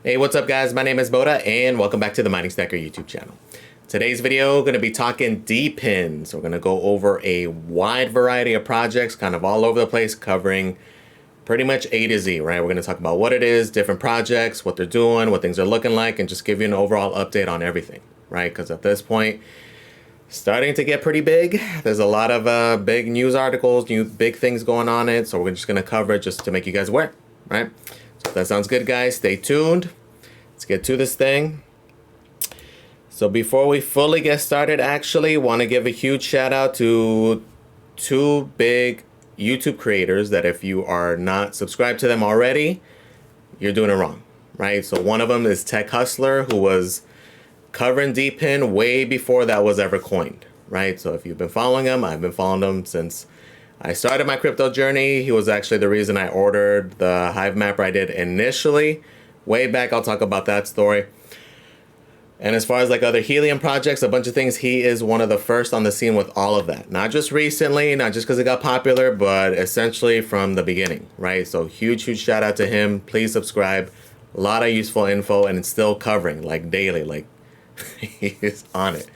Hey, what's up guys? My name is Boda and welcome back to the Mining Stacker YouTube channel. Today's video, going to be talking DePin. So we're going to go over a wide variety of projects, kind of all over the place, covering pretty much A to Z, right? We're going to talk about what it is, different projects, what they're doing, what things are looking like, and just give you an overall update on everything, right? Because at this point, starting to get pretty big. There's a lot of big news articles, big things going on it. So we're just going to cover it just to make you guys aware, right? So if that sounds good, guys, stay tuned. Let's get to this thing. So before we fully get started, actually want to give a huge shout out to two big YouTube creators that if you are not subscribed to them already, you're doing it wrong, right? So one of them is Tech Hustler, who was covering DePin way before that was ever coined, right? So if you've been following him, I've been following him since I started my crypto journey. He was actually the reason I ordered the Hivemapper I did initially. Way back, I'll talk about that story. And as far as like other Helium projects, a bunch of things, he is one of the first on the scene with all of that. Not just recently, not just because it got popular, but essentially from the beginning, right? So huge shout out to him. Please subscribe. A lot of useful info, and it's still covering like daily, like he is on it.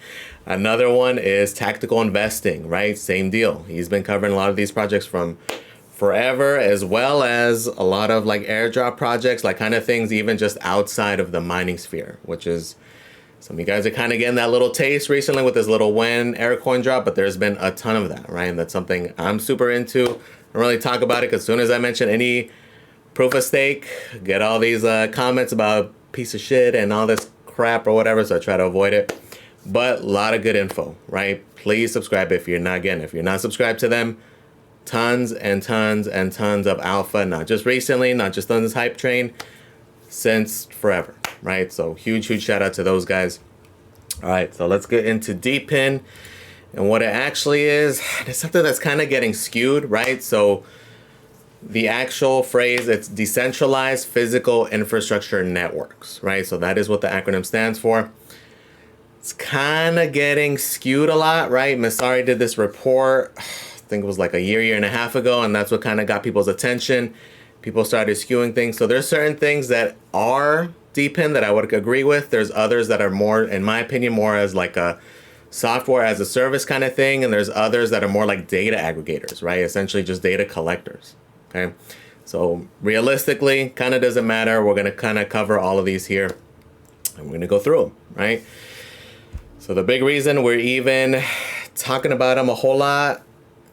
Another one is tactical investing, right? Same deal. He's been covering a lot of these projects from forever, as well as a lot of like airdrop projects, like kind of things even just outside of the mining sphere, which is some of you guys are kind of getting that little taste recently with this little when Aircoin drop, but there's been a ton of that, right? And that's something I'm super into. I don't really talk about it because as soon as I mention any proof of stake, get all these comments about piece of shit and all this crap or whatever, so I try to avoid it. But a lot of good info, right? Please subscribe if you're not subscribed to them. Tons and tons and tons of alpha, not just recently, not just on this hype train, since forever, right? So huge shout out to those guys. All right, so let's get into DePin and what it actually is. It's something that's kind of getting skewed, right? So the actual phrase, it's Decentralized Physical Infrastructure Networks, right? So that is what the acronym stands for. It's kind of getting skewed a lot, right? Masari did this report, I think it was like a year and a half ago, and that's what kind of got people's attention. People started skewing things. So there's certain things that are DePin that I would agree with. There's others that are more, in my opinion, more as like a software as a service kind of thing. And there's others that are more like data aggregators, right? Essentially just data collectors, okay? So realistically, kind of doesn't matter. We're going to kind of cover all of these here, and we're going to go through them, right? So the big reason we're even talking about them a whole lot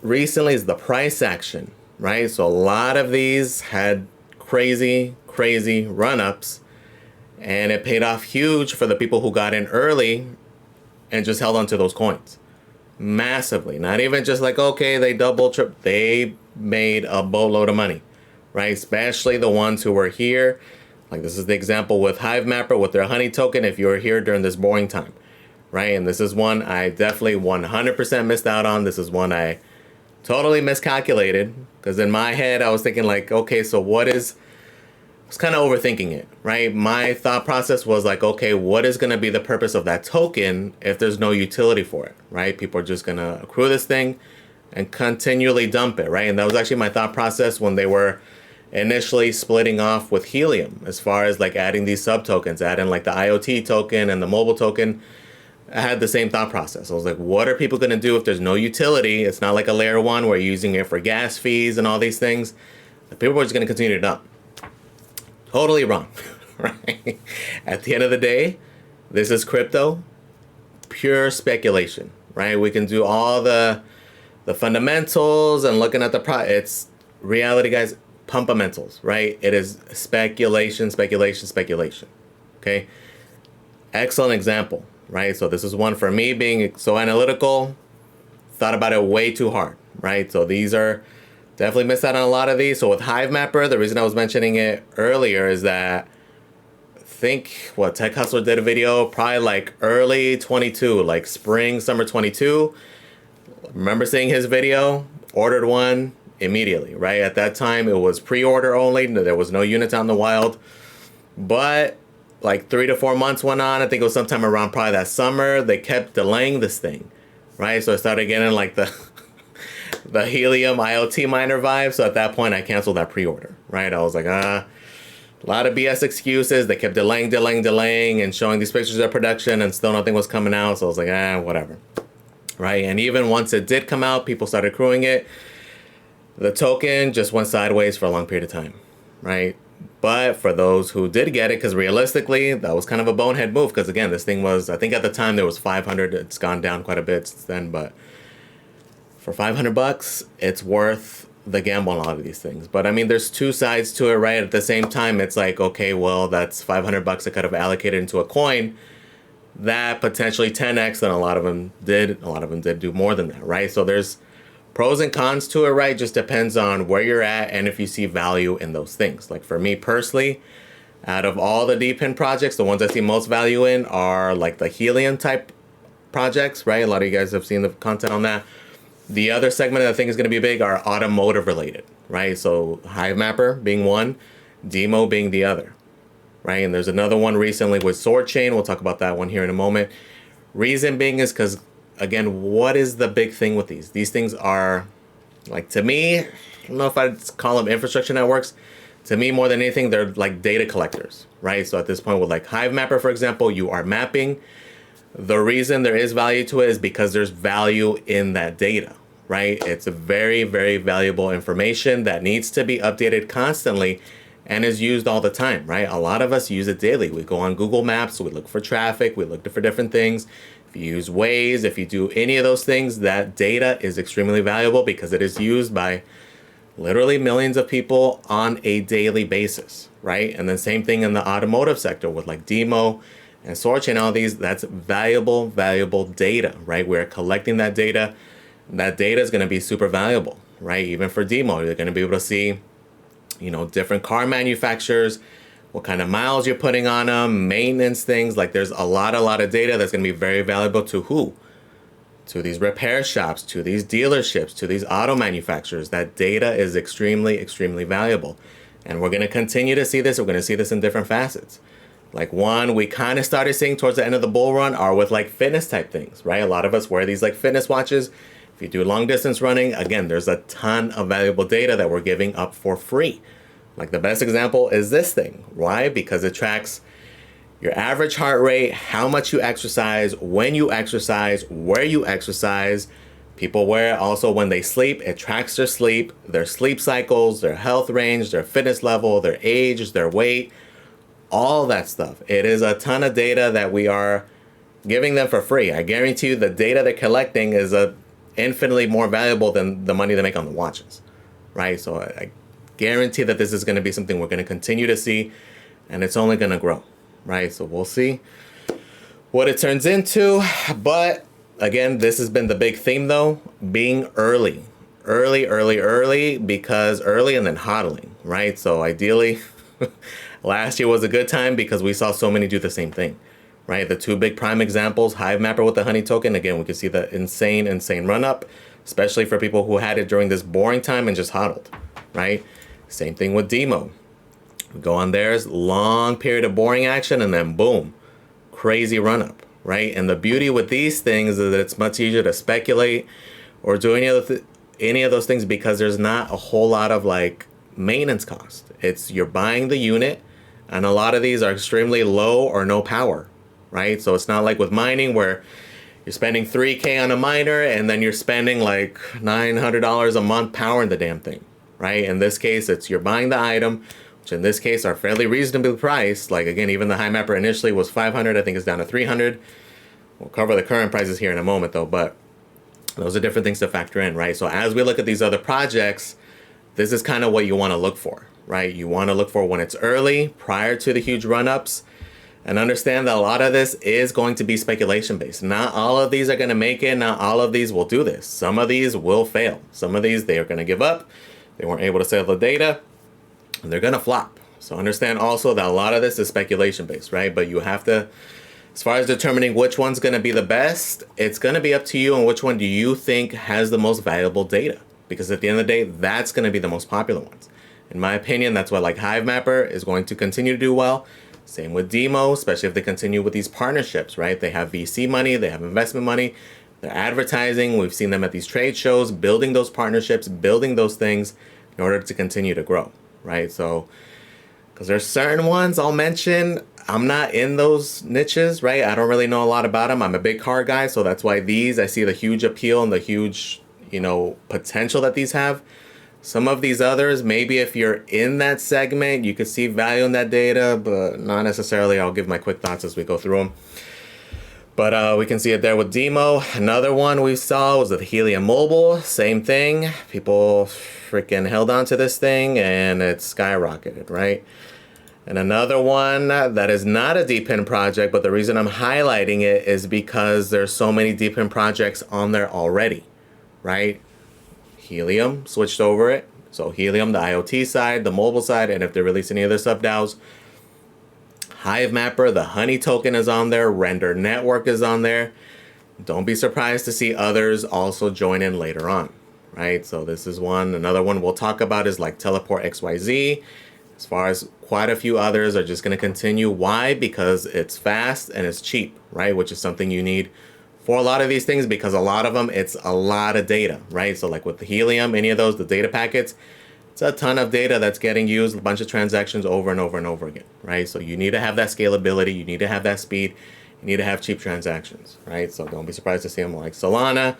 recently is the price action, right? So a lot of these had crazy run-ups, and it paid off huge for the people who got in early and just held on to those coins massively. Not even just like, okay, they they made a boatload of money, right? Especially the ones who were here. Like this is the example with Hivemapper with their honey token. If you were here during this boring time, right? And this is one I definitely 100% missed out on. This is one I totally miscalculated, because in my head I was thinking like, okay, so I was kind of overthinking it, right? My thought process was like, okay, what is going to be the purpose of that token if there's no utility for it, right? People are just going to accrue this thing and continually dump it, right? And that was actually my thought process when they were initially splitting off with Helium, as far as like adding these sub tokens, adding like the IoT token and the mobile token. I had the same thought process. I was like, what are people going to do if there's no utility? It's not like a layer one where you're using it for gas fees and all these things. The people are just going to continue to dump. Totally wrong, right? At the end of the day, this is crypto, pure speculation, right? We can do all the fundamentals and looking at it's reality, guys, pumpamentals, right? It is speculation, okay? Excellent example. Right, so this is one for me being so analytical, thought about it way too hard, right? So these are definitely missed out on a lot of these. So with Hivemapper, the reason I was mentioning it earlier is that I think Tech Hustler did a video probably like early 22, like spring, summer 22. Remember seeing his video, ordered one immediately, right? At that time, it was pre-order only. There was no units out in the wild, but like 3 to 4 months went on. I think it was sometime around probably that summer. They kept delaying this thing, right? So I started getting like the Helium IoT miner vibe. So at that point, I canceled that pre-order, right? I was like, A lot of BS excuses. They kept delaying, and showing these pictures of production, and still nothing was coming out. So I was like, whatever. Right? And even once it did come out, people started accruing it. The token just went sideways for a long period of time. Right? But for those who did get it, because realistically, that was kind of a bonehead move. Because again, this thing was, I think at the time there was 500. It's gone down quite a bit since then. But for $500, it's worth the gamble on a lot of these things. But I mean, there's two sides to it, right? At the same time, it's like, okay, well, that's $500 I could have allocated into a coin that potentially 10x, and a lot of them did do more than that, right? So there's pros and cons to it, right? Just depends on where you're at and if you see value in those things. Like for me personally, out of all the DePin projects, the ones I see most value in are like the Helium type projects, right? A lot of you guys have seen the content on that. The other segment that I think is going to be big are automotive related, right? So Hivemapper being one, Dimo being the other, right? And there's another one recently with SorcChain. We'll talk about that one here in a moment. Reason being is because, again, what is the big thing with these? These things are, like, to me, I don't know if I'd call them infrastructure networks. To me, more than anything, they're like data collectors, right? So at this point with like Hivemapper, for example, you are mapping. The reason there is value to it is because there's value in that data, right? It's a very, very valuable information that needs to be updated constantly and is used all the time, right? A lot of us use it daily. We go on Google Maps, we look for traffic, we look for different things. If you use Waze, if you do any of those things, that data is extremely valuable because it is used by literally millions of people on a daily basis, right? And then same thing in the automotive sector with like Dimo and SorcChain, all these, that's valuable data, right? We're collecting that data. That data is going to be super valuable, right? Even for Dimo, you're going to be able to see, you know, different car manufacturers, what kind of miles you're putting on them, maintenance things. Like there's a lot of data that's going to be very valuable to who? To these repair shops, to these dealerships, to these auto manufacturers. That data is extremely valuable. And we're going to continue to see this. We're going to see this in different facets. Like one, we kind of started seeing towards the end of the bull run are with like fitness type things, right? A lot of us wear these like fitness watches. If you do long distance running, again, there's a ton of valuable data that we're giving up for free. Like the best example is this thing. Why? Because it tracks your average heart rate, how much you exercise, when you exercise, where you exercise. People wear it also when they sleep. It tracks their sleep cycles, their health range, their fitness level, their age, their weight, all that stuff. It is a ton of data that we are giving them for free. I guarantee you the data they're collecting is infinitely more valuable than the money they make on the watches, right? So I guarantee that this is going to be something we're going to continue to see, and it's only going to grow, right? So we'll see what it turns into. But again, this has been the big theme though, being early, because early and then hodling, right? So ideally, last year was a good time because we saw so many do the same thing, right? The two big prime examples, Hivemapper with the honey token. Again, we can see the insane run up, especially for people who had it during this boring time and just hodled, right? Same thing with Demo. We go on theirs, long period of boring action, and then boom, crazy run up, right? And the beauty with these things is that it's much easier to speculate or do any of those things because there's not a whole lot of like maintenance cost. It's you're buying the unit, and a lot of these are extremely low or no power, right? So it's not like with mining where you're spending $3K on a miner and then you're spending like $900 a month powering the damn thing, right? In this case, it's you're buying the item, which in this case are fairly reasonably priced. Like again, even the Hivemapper initially was 500. I think it's down to 300. We'll cover the current prices here in a moment though, but those are different things to factor in, right? So as we look at these other projects, this is kind of what you want to look for, right? You want to look for when it's early, prior to the huge run-ups, and understand that a lot of this is going to be speculation based. Not all of these are going to make it. Not all of these will do this. Some of these will fail. Some of these, they are going to give up. They weren't able to sell the data, and they're going to flop. So understand also that a lot of this is speculation based, right? But you have to, as far as determining which one's going to be the best, it's going to be up to you on which one do you think has the most valuable data. Because at the end of the day, that's going to be the most popular ones. In my opinion, that's why like Hivemapper is going to continue to do well. Same with Demo, especially if they continue with these partnerships, right? They have VC money, they have investment money, they're advertising. We've seen them at these trade shows, building those partnerships, building those things in order to continue to grow, right? So Because there's certain ones I'll mention. I'm not in those niches, right? I don't really know a lot about them. I'm a big car guy, so that's why these, I see the huge appeal and the huge, potential that these have. Some of these others, maybe if you're in that segment, you could see value in that data, but not necessarily. I'll give my quick thoughts as we go through them. But we can see it there with Dimo. Another one we saw was the Helium Mobile. Same thing. People freaking held on to this thing and it skyrocketed, right? And another one that is not a DePin project, but the reason I'm highlighting it is because there's so many DePin projects on there already, right? Helium switched over it. So Helium, the IoT side, the mobile side, and if they release any other sub-DAOs. Hivemapper, the Honey token is on there. Render Network is on there. Don't be surprised to see others also join in later on, right? So this is one. Another one we'll talk about is like Teleport XYZ. As far as quite a few others are just going to continue. Why? Because it's fast and it's cheap, right? Which is something you need for a lot of these things, because a lot of them, it's a lot of data, right? So like with the Helium, any of those, the data packets, it's a ton of data that's getting used, a bunch of transactions over and over and over again, right? So you need to have that scalability, you need to have that speed, you need to have cheap transactions, right? So don't be surprised to see them like Solana,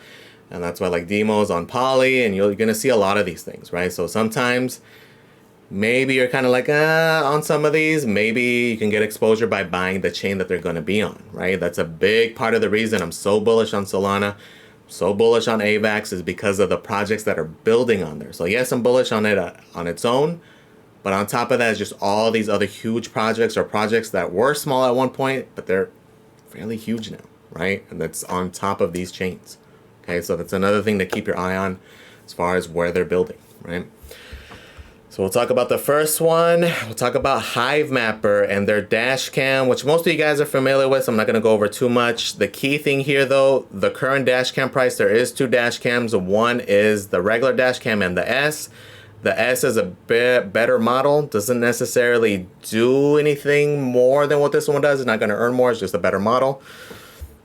and that's why like Dimo's on Poly, and you're going to see a lot of these things, right? So sometimes maybe you're kind of like, on some of these, maybe you can get exposure by buying the chain that they're going to be on, right? That's a big part of the reason I'm so bullish on Solana, so bullish on AVAX, is because of the projects that are building on there. So yes, I'm bullish on it on its own, but on top of that is just all these other huge projects or projects that were small at one point, but they're fairly huge now, right? And that's on top of these chains. Okay, so that's another thing to keep your eye on as far as where they're building, right? So we'll talk about the first one. We'll talk about Hivemapper and their dash cam, which most of you guys are familiar with, so I'm not going to go over too much. The key thing here, though, the current dash cam price, there is two dash cams. One is the regular dash cam and the S. The S is a bit better model. Doesn't necessarily do anything more than what this one does. It's not going to earn more. It's just a better model.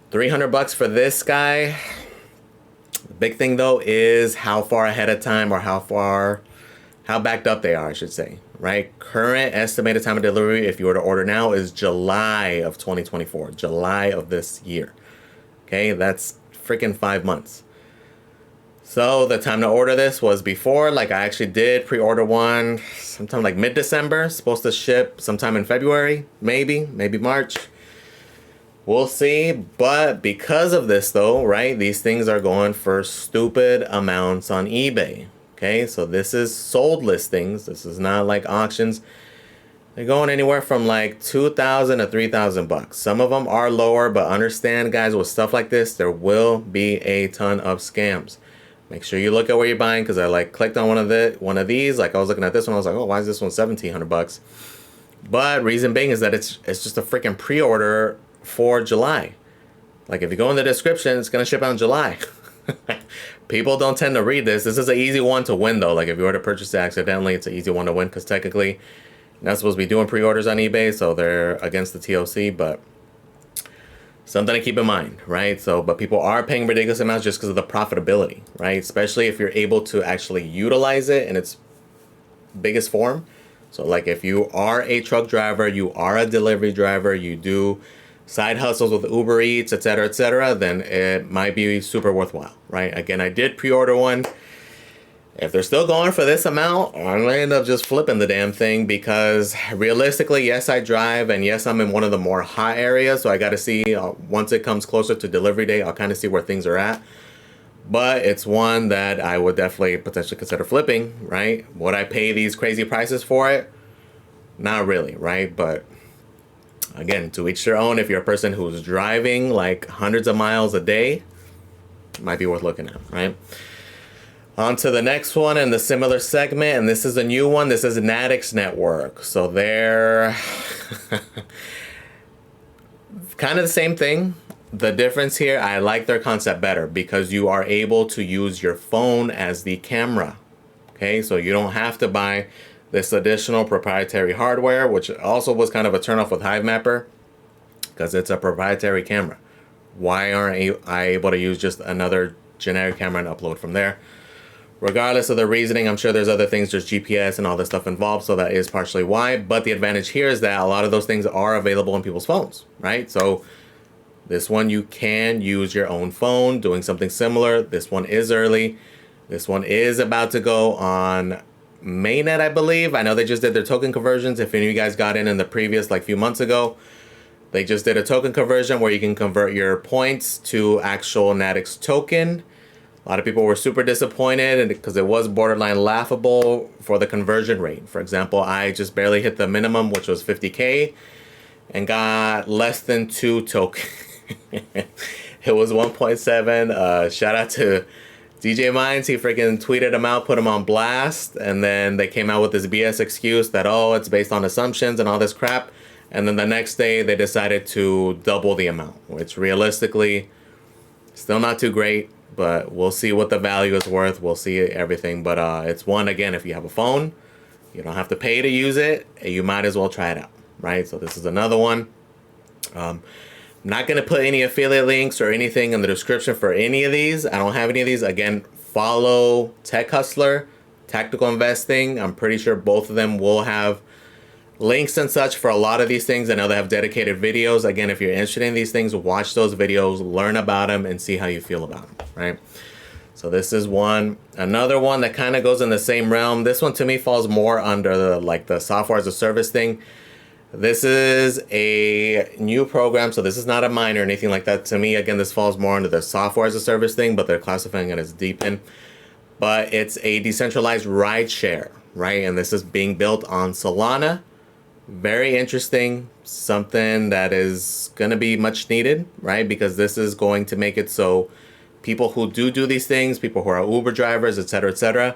$300 for this guy. The big thing, though, is how far ahead of time or how backed up they are, I should say, right? Current estimated time of delivery, if you were to order now, is July of 2024, July of this year. Okay, that's freaking 5 months. So the time to order this was before, like I actually did pre-order one sometime like mid-December, supposed to ship sometime in February, maybe March. We'll see, but because of this though, right, these things are going for stupid amounts on eBay. Okay, so this is sold listings. This is not like auctions. They're going anywhere from like $2,000 to $3,000. Some of them are lower, but understand, guys, with stuff like this, there will be a ton of scams. Make sure you look at where you're buying, because I like clicked on one of these. Like I was looking at this one, I was like, oh, why is this one $1,700? But reason being is that it's just a freaking pre-order for July. Like if you go in the description, it's gonna ship out in July. People don't tend to read this. This is an easy one to win, though. Like, if you were to purchase it accidentally, it's an easy one to win, because technically, you're not supposed to be doing pre-orders on eBay, so they're against the TOC, but something to keep in mind, right? So, but people are paying ridiculous amounts just because of the profitability, right? Especially if you're able to actually utilize it in its biggest form. So, like, if you are a truck driver, you are a delivery driver, you do side hustles with Uber Eats, etc., then it might be super worthwhile, right? Again, I did pre-order one. If they're still going for this amount, I'm gonna end up just flipping the damn thing, because realistically, yes, I drive, and yes, I'm in one of the more hot areas, so I got to see, once it comes closer to delivery day, I'll kind of see where things are at. But it's one that I would definitely potentially consider flipping, right? Would I pay these crazy prices for it? Not really, right? But again, to each their own. If you're a person who's driving like hundreds of miles a day, it might be worth looking at, right? On to the next one in the similar segment, and this is a new one. This is Natix Network. So they're kind of the same thing. The difference here, I like their concept better, because you are able to use your phone as the camera. Okay, so you don't have to buy this additional proprietary hardware, which also was kind of a turnoff with Hivemapper, because it's a proprietary camera. Why aren't I able to use just another generic camera and upload from there? Regardless of the reasoning, I'm sure there's other things, there's GPS and all this stuff involved, so that is partially why. But the advantage here is that a lot of those things are available on people's phones, right? So this one, you can use your own phone doing something similar. This one is early. This one is about to go on mainnet, I believe. I know they just did their token conversions. If any of you guys got in the previous, like, few months ago, they just did a token conversion where you can convert your points to actual Natix token. A lot of people were super disappointed because it was borderline laughable for the conversion rate. For example, I just barely hit the minimum, which was 50K, and got less than 2 tokens. It was 1.7. Shout out to DJ Mines. He freaking tweeted them out, put them on blast, and then they came out with this BS excuse that, oh, it's based on assumptions and all this crap. And then the next day they decided to double the amount, which realistically still not too great, but we'll see what the value is worth. We'll see everything. But it's one, again, if you have a phone, you don't have to pay to use it. You might as well try it out, right? So this is another one. I'm not going to put any affiliate links or anything in the description for any of these. I don't have any of these. Again, follow Tech Hustler, Tactical Investing. I'm pretty sure both of them will have links and such for a lot of these things. I know they have dedicated videos. Again, if you're interested in these things, watch those videos, learn about them, and see how you feel about them, right? So this is one. Another one that kind of goes in the same realm. This one to me falls more under the software as a service thing. This is a new program, so this is not a mine or anything like that. To me, again, this falls more under the software as a service thing, but they're classifying it as DePin. But it's a decentralized ride share, right? And this is being built on Solana. Very interesting, something that is going to be much needed, right? Because this is going to make it so people who do these things, people who are Uber drivers, etc.,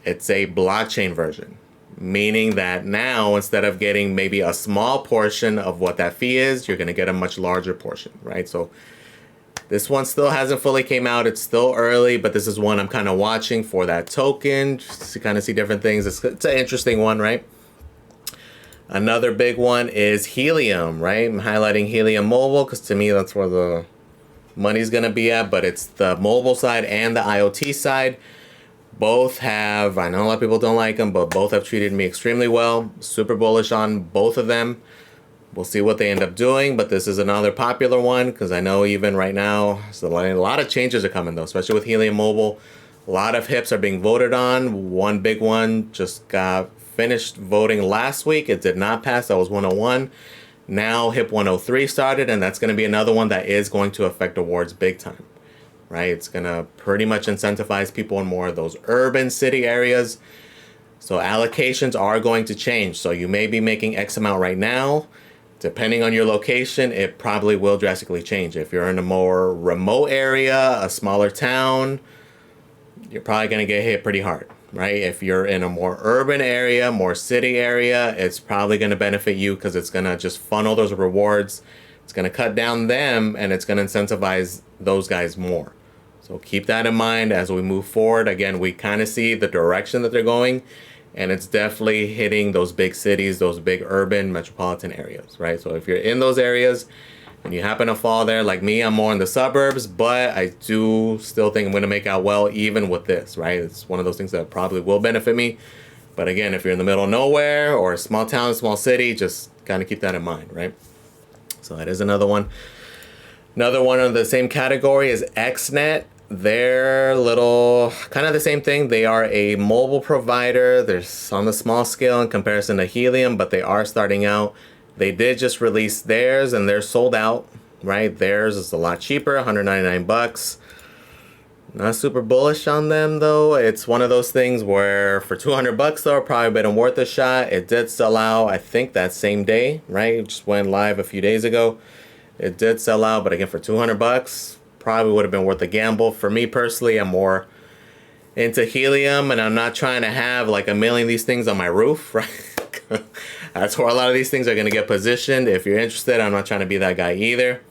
it's a blockchain version, meaning that now instead of getting maybe a small portion of what that fee is, you're going to get a much larger portion, right? So this one still hasn't fully came out. It's still early, but this is one I'm kind of watching for that token, just to kind of see different things. It's an interesting one, right? Another big one is Helium, right? I'm highlighting Helium Mobile because to me that's where the money's going to be at, but it's the mobile side and the IoT side. Both have, I know a lot of people don't like them, but both have treated me extremely well. Super bullish on both of them. We'll see what they end up doing, but this is another popular one because I know even right now, so a lot of changes are coming though, especially with Helium Mobile. A lot of HIPs are being voted on. One big one just got finished voting last week. It did not pass. That was 101. Now HIP 103 started, and that's going to be another one that is going to affect awards big time, right? It's going to pretty much incentivize people in more of those urban city areas. So allocations are going to change. So you may be making X amount right now. Depending on your location, it probably will drastically change. If you're in a more remote area, a smaller town, you're probably going to get hit pretty hard, right? If you're in a more urban area, more city area, it's probably going to benefit you because it's going to just funnel those rewards. It's going to cut down them, and it's going to incentivize those guys more. So keep that in mind as we move forward. Again, we kind of see the direction that they're going, and it's definitely hitting those big cities, those big urban metropolitan areas, right? So if you're in those areas and you happen to fall there, like me, I'm more in the suburbs, but I do still think I'm going to make out well even with this, right? It's one of those things that probably will benefit me. But again, if you're in the middle of nowhere or a small town, small city, just kind of keep that in mind, right? So that is another one. Another one of the same category is Xnet. They're little, kind of the same thing. They are a mobile provider. They're on the small scale in comparison to Helium, but they are starting out. They did just release theirs, and they're sold out, right? Theirs is a lot cheaper, 199 bucks. Not super bullish on them though. It's one of those things where for 200 bucks though, probably been worth a shot. It did sell out, I think that same day, right? It just went live a few days ago. It did sell out, but again, for 200 bucks, probably would have been worth a gamble. For me personally, I'm more into Helium, and I'm not trying to have like a million of these things on my roof, right? That's where a lot of these things are going to get positioned. If you're interested, I'm not trying to be that guy either.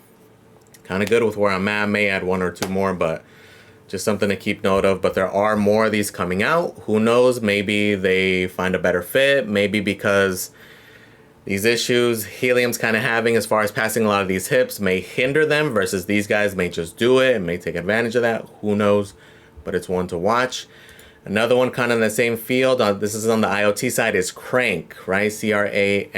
Kind of good with where I'm at. May add one or two more, but just something to keep note of. But there are more of these coming out. Who knows? Maybe they find a better fit. Maybe because these issues Helium's kind of having as far as passing a lot of these HIPs may hinder them versus these guys may just do it and may take advantage of that. Who knows? but it's one to watch. Another one kind of in the same field, this is on the IoT side, is Crank, right? CRANKK.io.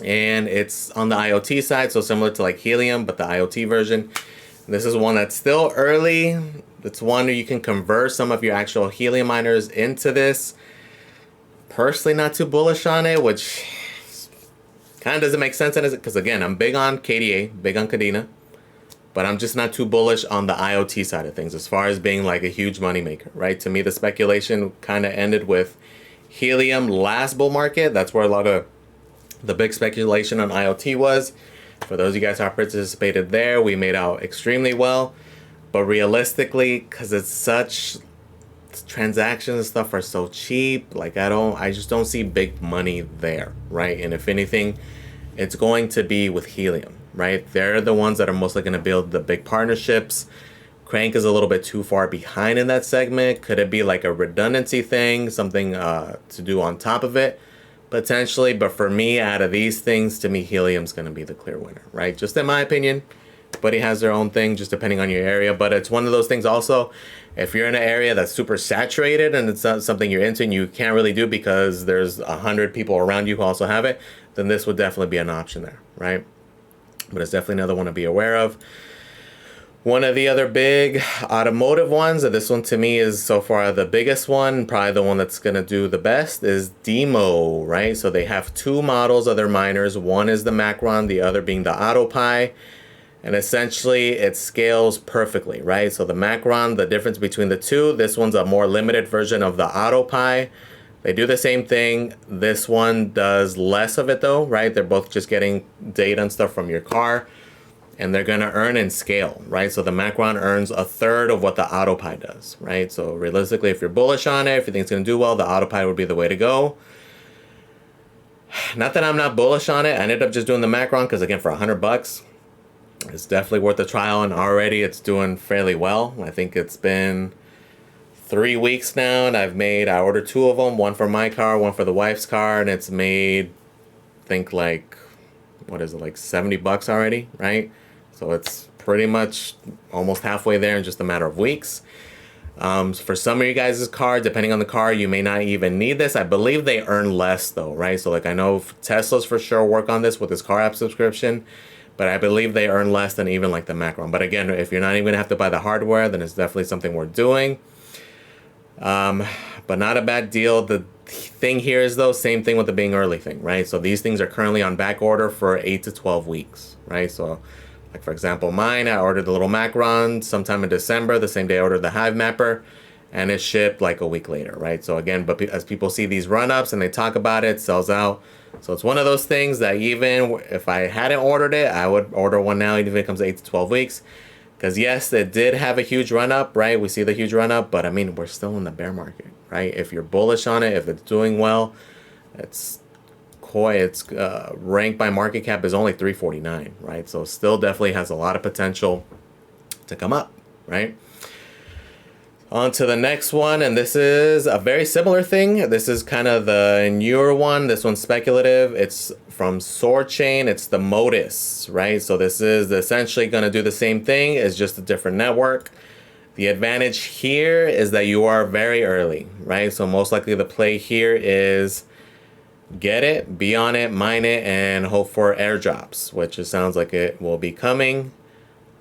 And it's on the IoT side, so similar to like Helium, but the IoT version. This is one that's still early. It's one where you can convert some of your actual Helium miners into this. Personally, not too bullish on it, which kind of doesn't make sense, because again, I'm big on KDA, big on Kadena, but I'm just not too bullish on the IoT side of things as far as being like a huge moneymaker, right? To me, the speculation kind of ended with Helium last bull market. That's where a lot of the big speculation on IoT was. For those of you guys who participated there, we made out extremely well. But realistically, because it's such, transactions and stuff are so cheap, like I just don't see big money there, right? And if anything, it's going to be with Helium, right? They're the ones that are mostly going to build the big partnerships. Crank is a little bit too far behind in that segment. Could it be like a redundancy thing, something to do on top of it? Potentially, but for me, out of these things, to me, Helium's going to be the clear winner, right? Just in my opinion. Everybody has their own thing, just depending on your area. But it's one of those things also, if you're in an area that's super saturated and it's not something you're into and you can't really do because there's 100 people around you who also have it, then this would definitely be an option there, right? But it's definitely another one to be aware of. One of the other big automotive ones, and this one to me is so far the biggest one, probably the one that's going to do the best, is Dimo, right? So they have two models of their miners. One is the Macron, the other being the AutoPi. And essentially it scales perfectly, right? So the Macron, the difference between the two, this one's a more limited version of the AutoPi. They do the same thing. This one does less of it though, right? They're both just getting data and stuff from your car. And they're going to earn in scale, right? So the Macron earns a third of what the AutoPi does, right? So realistically, if you're bullish on it, if you think it's going to do well, the AutoPi would be the way to go. Not that I'm not bullish on it. I ended up just doing the Macron because, again, for $100, it's definitely worth a trial. And already it's doing fairly well. I think it's been 3 weeks now, and I ordered two of them, one for my car, one for the wife's car, and it's made, I think, like, what is it, like $70 already, right? So it's pretty much almost halfway there in just a matter of weeks. For some of you guys' car, depending on the car, you may not even need this. I believe they earn less though, right? So like I know Tesla's for sure work on this with this car app subscription, but I believe they earn less than even like the Macron. But again, if you're not even gonna have to buy the hardware, then it's definitely something worth doing. But not a bad deal. The thing here is though, same thing with the being early thing, right? So these things are currently on back order for 8 to 12 weeks, right? So like for example, mine, I ordered the little Macron sometime in December, the same day I ordered the Hivemapper, and it shipped like a week later, right? So again, but as people see these run-ups and they talk about it, it sells out. So it's one of those things that even if I hadn't ordered it, I would order one now, even if it comes to 8 to 12 weeks. Because yes, it did have a huge run-up, right? We see the huge run-up, but I mean, we're still in the bear market, right? If you're bullish on it, if it's doing well, it's ranked by market cap is only 349, right? So still definitely has a lot of potential to come up, right? On to the next one, and this is a very similar thing. This is kind of the newer one. This one's speculative. It's from SorcChain. It's the Modus, right? So this is essentially going to do the same thing. It's just a different network. The advantage here is that you are very early, right? So most likely the play here is get it, be on it, mine it, and hope for airdrops, which it sounds like it will be coming.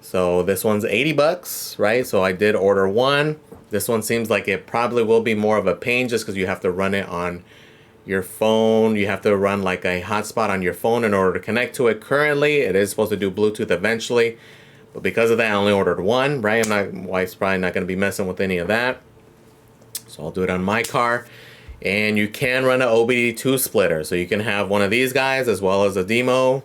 So this one's $80, right? So I did order one. This one seems like it probably will be more of a pain just because you have to run it on your phone. You have to run like a hotspot on your phone in order to connect to it. Currently, it is supposed to do Bluetooth eventually, but because of that, I only ordered one, right? My wife's probably not going to be messing with any of that. So I'll do it on my car. And you can run an OBD2 splitter. So you can have one of these guys as well as a Dimo.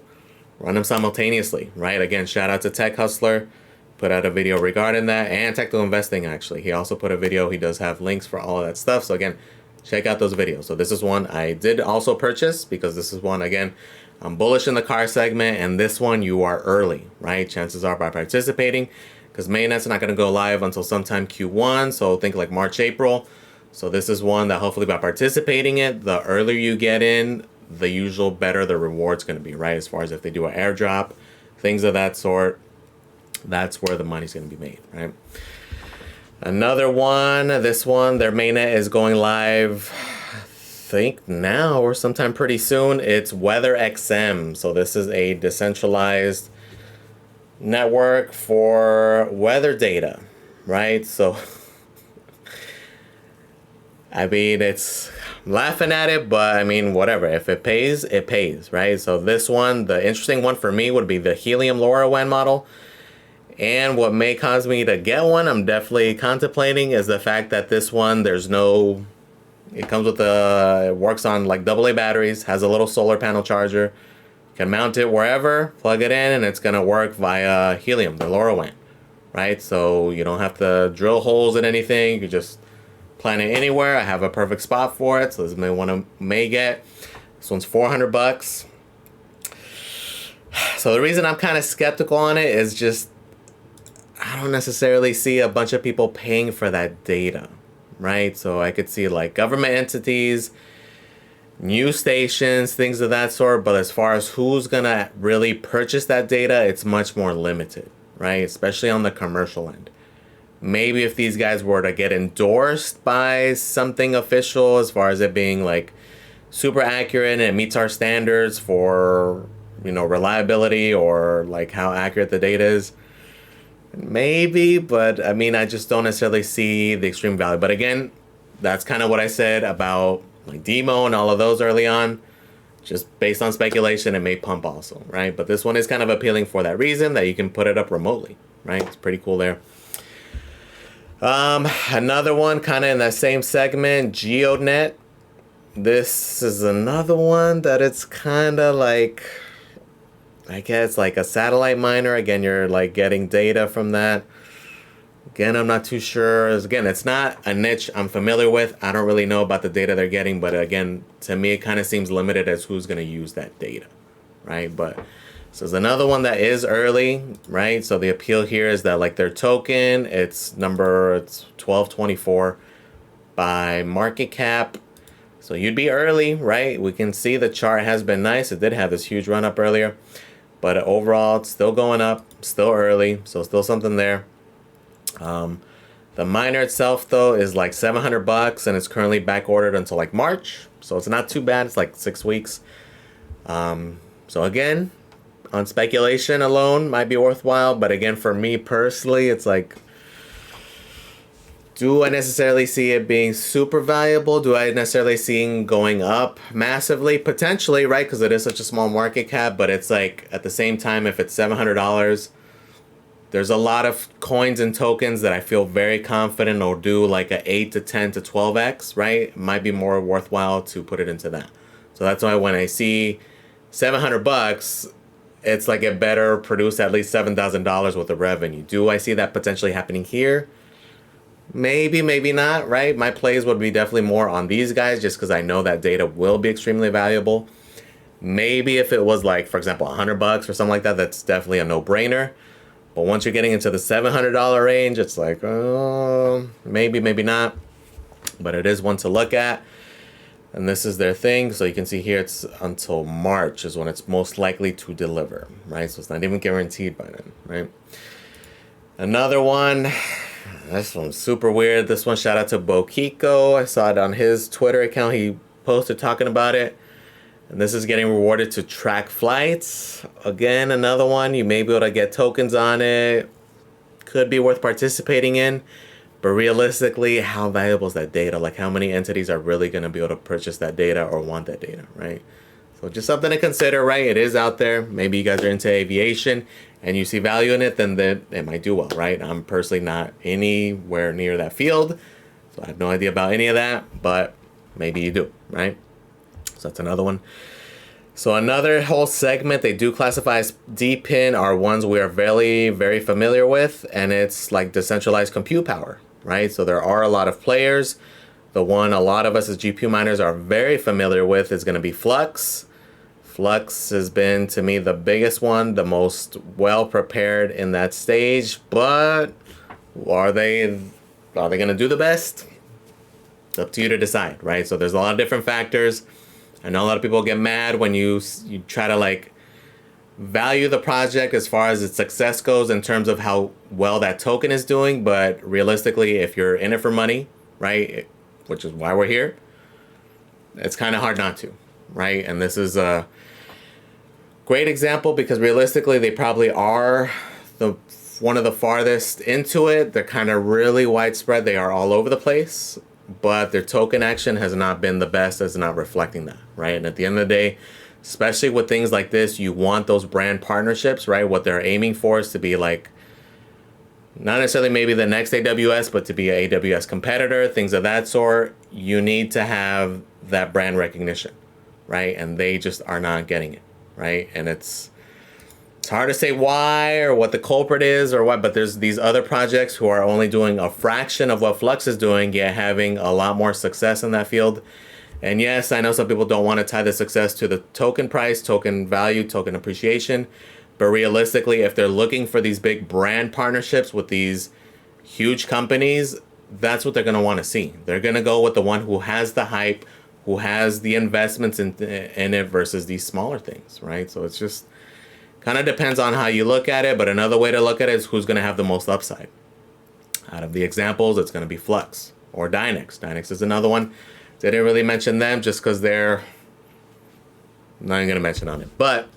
Run them simultaneously, right? Again, shout out to Tech Hustler. Put out a video regarding that. And Technical Investing, actually. He also put a video. He does have links for all of that stuff. So again, check out those videos. So this is one I did also purchase because this is one, again, I'm bullish in the car segment. And this one, you are early, right? Chances are by participating. Because mainnet's not going to go live until sometime Q1. So think like March, April. So this is one that hopefully by participating in, the earlier you get in, the usual better the reward's going to be, right? As far as if they do an airdrop, things of that sort. That's where the money's going to be made, right? Another one, this one, their mainnet is going live, I think now or sometime pretty soon. It's WeatherXM. So this is a decentralized network for weather data, right? So, I mean, it's laughing at it, but I mean, whatever. If it pays, it pays, right? So this one, the interesting one for me would be the Helium LoRaWAN model. And what may cause me to get one, I'm definitely contemplating, is the fact that this one, there's no, it comes with it works on like AA batteries, has a little solar panel charger, can mount it wherever, plug it in, and it's going to work via Helium, the LoRaWAN, right? So you don't have to drill holes in anything. You can just plant it anywhere. I have a perfect spot for it, so this may get. This one's $400. So the reason I'm kind of skeptical on it is just, I don't necessarily see a bunch of people paying for that data, right? So I could see like government entities, news stations, things of that sort. But as far as who's going to really purchase that data, it's much more limited, right? Especially on the commercial end. Maybe if these guys were to get endorsed by something official, as far as it being like super accurate and it meets our standards for, you know, reliability or like how accurate the data is, maybe. But I mean, I just don't necessarily see the extreme value. But again, that's kind of what I said about like Dimo and all of those early on. Just based on speculation, it may pump also, right? But this one is kind of appealing for that reason, that you can put it up remotely, right? It's pretty cool there. Another one kind of in that same segment, GeoNet. This is another one that it's kind of like, I guess like a satellite miner. Again, you're like getting data from that. Again, I'm not too sure. Again, it's not a niche I'm familiar with. I don't really know about the data they're getting, but again, to me, it kind of seems limited as who's going to use that data, right? But so there's another one that is early, right? So the appeal here is that like their token, it's 1224 by market cap. So you'd be early, right? We can see the chart has been nice. It did have this huge run up earlier, but overall it's still going up, still early. So still something there. The miner itself though is like $700 and it's currently back ordered until like March. So it's not too bad. It's like 6 weeks. So again, on speculation alone might be worthwhile. But again, for me personally, it's like, do I necessarily see it being super valuable? Do I necessarily see it going up massively? Potentially, right? Because it is such a small market cap. But it's like at the same time, if it's $700, there's a lot of coins and tokens that I feel very confident will do like a 8 to 10 to 12x, right? It might be more worthwhile to put it into that. So that's why when I see $700, it's like it better produce at least $7,000 worth of revenue. Do I see that potentially happening here? Maybe, maybe not, right? My plays would be definitely more on these guys just because I know that data will be extremely valuable. Maybe if it was like, for example, $100 or something like that, that's definitely a no-brainer. But once you're getting into the $700 range, it's like, oh, maybe, maybe not. But it is one to look at. And this is their thing. So you can see here it's until March is when it's most likely to deliver, right? So it's not even guaranteed by then, right? Another one, this one's super weird. This one, shout out to Bokiko. I saw it on his Twitter account. He posted talking about it. And this is getting rewarded to track flights. Again, another one. You may be able to get tokens on it. Could be worth participating in. But realistically, how valuable is that data? Like how many entities are really going to be able to purchase that data or want that data, right? So just something to consider, right? It is out there. Maybe you guys are into aviation and you see value in it, then it might do well, right? I'm personally not anywhere near that field. So I have no idea about any of that, but maybe you do, right? So that's another one. So another whole segment they do classify as DePin are ones we are very, very familiar with, and it's like decentralized compute power, right? So there are a lot of players. The one a lot of us as GPU miners are very familiar with is going to be Flux. Flux has been, to me, the biggest one, the most well prepared in that stage, but are they going to do the best? It's up to you to decide, right? So there's a lot of different factors. I know a lot of people get mad when you try to like value the project as far as its success goes in terms of how well that token is doing. But realistically, if you're in it for money, right, which is why we're here, it's kind of hard not to, right? And this is a great example because realistically, they probably are one of the farthest into it. They're kind of really widespread. They are all over the place, but their token action has not been the best. It's not reflecting that, right? And at the end of the day, especially with things like this, you want those brand partnerships, right? What they're aiming for is to be like, not necessarily maybe the next AWS, but to be an AWS competitor, things of that sort. You need to have that brand recognition, right? And they just are not getting it, right? And it's hard to say why or what the culprit is or what, but there's these other projects who are only doing a fraction of what Flux is doing, yet having a lot more success in that field. And yes, I know some people don't want to tie the success to the token price, token value, token appreciation. But realistically, if they're looking for these big brand partnerships with these huge companies, that's what they're going to want to see. They're going to go with the one who has the hype, who has the investments in it versus these smaller things, right? So it's just kind of depends on how you look at it. But another way to look at it is who's going to have the most upside. Out of the examples, it's going to be Flux or Dynex. Dynex is another one. Didn't really mention them just because they're not even going to mention on it. But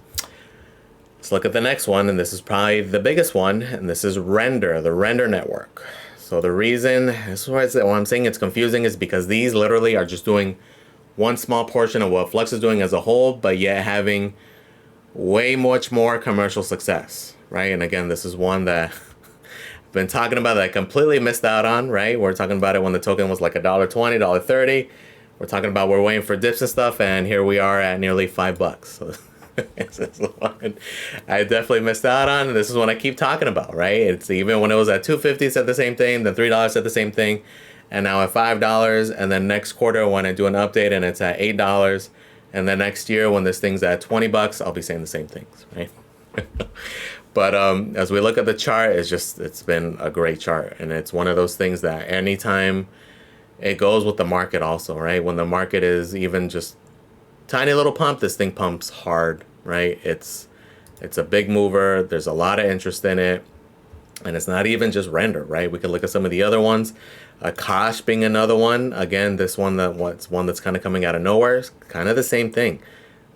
let's look at the next one, and this is probably the biggest one, and this is Render, the Render network. So the reason, this is why I'm saying it's confusing, is because these literally are just doing one small portion of what Flux is doing as a whole, but yet having way much more commercial success, right? And again, this is one that I've been talking about that I completely missed out on, right? We're talking about it when the token was like $1.20, $1.30. We're talking about we're waiting for dips and stuff, and here we are at nearly $5. So this is one I definitely missed out on. And this is one I keep talking about, right? It's even when it was at $2.50, it said the same thing. Then $3 said the same thing, and now at $5. And then next quarter when I do an update and it's at $8, and then next year when this thing's at $20, I'll be saying the same things, right? But as we look at the chart, it's been a great chart, and it's one of those things that anytime it goes with the market also, right? When the market is even just tiny little pump, this thing pumps hard, right? It's a big mover. There's a lot of interest in it. And it's not even just Render, right? We can look at some of the other ones. Akash being another one. Again, this one that's kind of coming out of nowhere. It's kind of the same thing.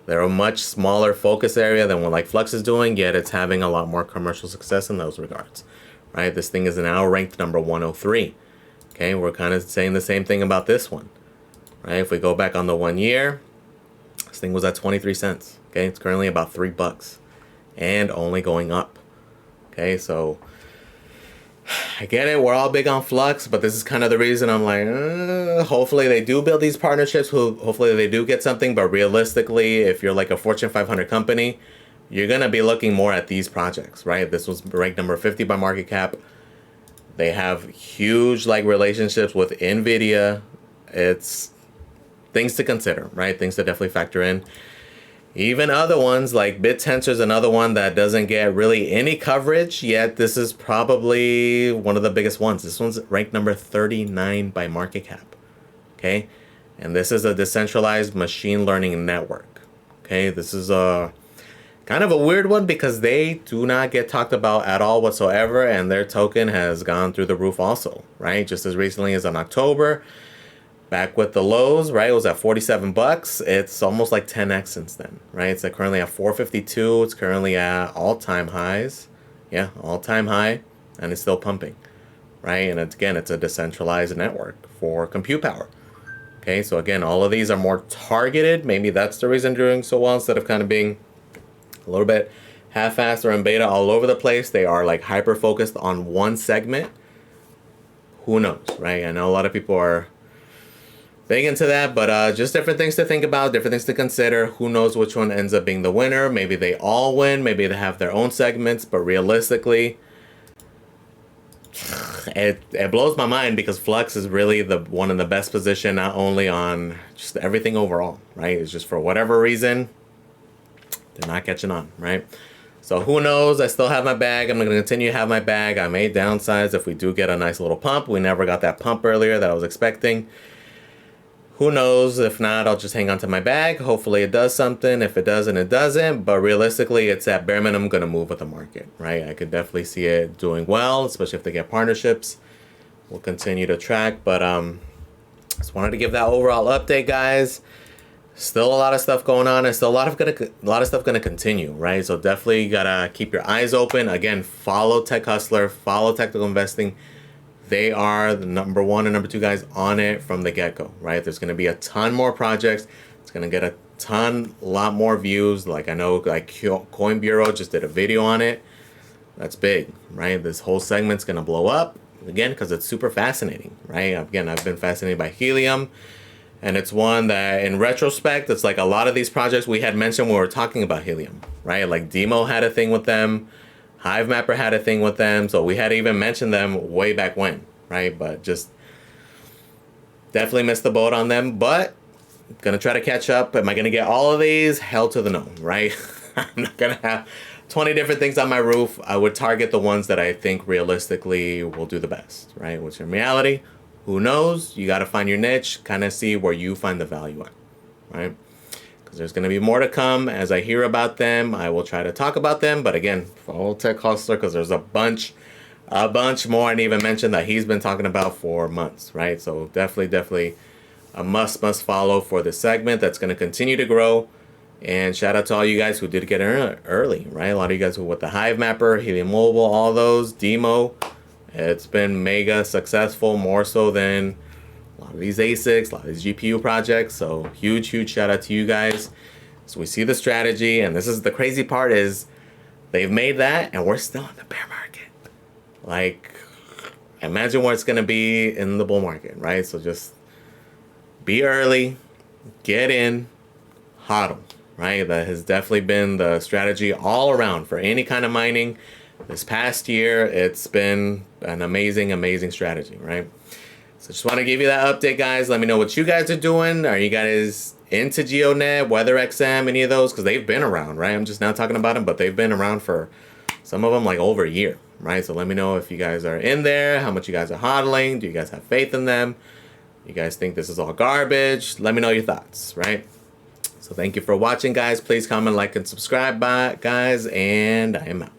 They're a much smaller focus area than what like Flux is doing, yet it's having a lot more commercial success in those regards, right? This thing is now ranked number 103. Okay, we're kind of saying the same thing about this one, right? If we go back on the 1 year, this thing was at 23 cents. Okay, it's currently about $3 and only going up. Okay, so I get it. We're all big on Flux, but this is kind of the reason I'm like, hopefully they do build these partnerships. Hopefully they do get something. But realistically, if you're like a Fortune 500 company, you're going to be looking more at these projects, right? This was ranked number 50 by market cap. They have huge like relationships with Nvidia. It's things to consider, right? Things to definitely factor in. Even other ones like Bittensor is another one that doesn't get really any coverage, yet this is probably one of the biggest ones. This one's ranked number 39 by market cap. Okay, and this is a decentralized machine learning network. Okay, this is a kind of a weird one because they do not get talked about at all whatsoever, and their token has gone through the roof also, right? Just as recently as in October, back with the lows, right? It was at $47. It's almost like 10x since then, right? It's like currently at 452. It's currently at all-time highs. Yeah, all-time high, and it's still pumping, right? And again, it's a decentralized network for compute power. Okay, so again, all of these are more targeted. Maybe that's the reason they're doing so well instead of kind of being a little bit half-assed or in beta all over the place. They are like hyper-focused on one segment. Who knows, right? I know a lot of people are big into that, but just different things to think about, different things to consider. Who knows which one ends up being the winner? Maybe they all win. Maybe they have their own segments, but realistically, it blows my mind because Flux is really the one in the best position, not only on just everything overall, right? It's just for whatever reason, they're not catching on, right? So who knows? I still have my bag. I'm going to continue to have my bag. I may downsize if we do get a nice little pump. We never got that pump earlier that I was expecting. Who knows? If not, I'll just hang on to my bag. Hopefully it does something. If it doesn't, it doesn't. But realistically, it's at bare minimum going to move with the market, right? I could definitely see it doing well, especially if they get partnerships. We'll continue to track. But just wanted to give that overall update, guys. Still a lot of stuff going on, and still a lot of stuff gonna continue, right? So definitely gotta keep your eyes open. Again, follow Tech Hustler, follow Technical Investing. They are the number 1 and number 2 guys on it from the get-go, right? There's gonna be a ton more projects. It's gonna get a lot more views. Like I know, like Coin Bureau just did a video on it. That's big, right? This whole segment's gonna blow up again because it's super fascinating, right? Again, I've been fascinated by Helium. And it's one that, in retrospect, it's like a lot of these projects we had mentioned when we were talking about Helium, right? Like Dimo had a thing with them. Hivemapper had a thing with them. So we had even mentioned them way back when, right? But just definitely missed the boat on them. But going to try to catch up. Am I going to get all of these? Hell to the no, right? I'm not going to have 20 different things on my roof. I would target the ones that I think realistically will do the best, right? Which in reality, who knows? You got to find your niche, kind of see where you find the value at, right? Because there's going to be more to come. As I hear about them, I will try to talk about them. But again, follow Tech Hustler because there's a bunch more I didn't even mention that he's been talking about for months, right? So definitely a must follow for this segment that's going to continue to grow. And shout out to all you guys who did get in early, right? A lot of you guys who with the Hivemapper, Helium Mobile, all those, Dimo. It's been mega successful, more so than a lot of these ASICs, a lot of these GPU projects. So huge shout out to you guys. So we see the strategy, and this is the crazy part is they've made that, and we're still in the bear market. Like, imagine what it's going to be in the bull market, right? So just be early, get in, hodl, right? That has definitely been the strategy all around for any kind of mining. This past year, it's been an amazing strategy, right? So just want to give you that update, guys. Let me know what you guys are doing. Are you guys into GeoNet, WeatherXM, any of those? Because they've been around, right? I'm just now talking about them, but they've been around for some of them like over a year, right? So let me know if you guys are in there, how much you guys are hodling. Do you guys have faith in them? You guys think this is all garbage? Let me know your thoughts, right? So thank you for watching, guys. Please comment, like, and subscribe, guys, and I am out.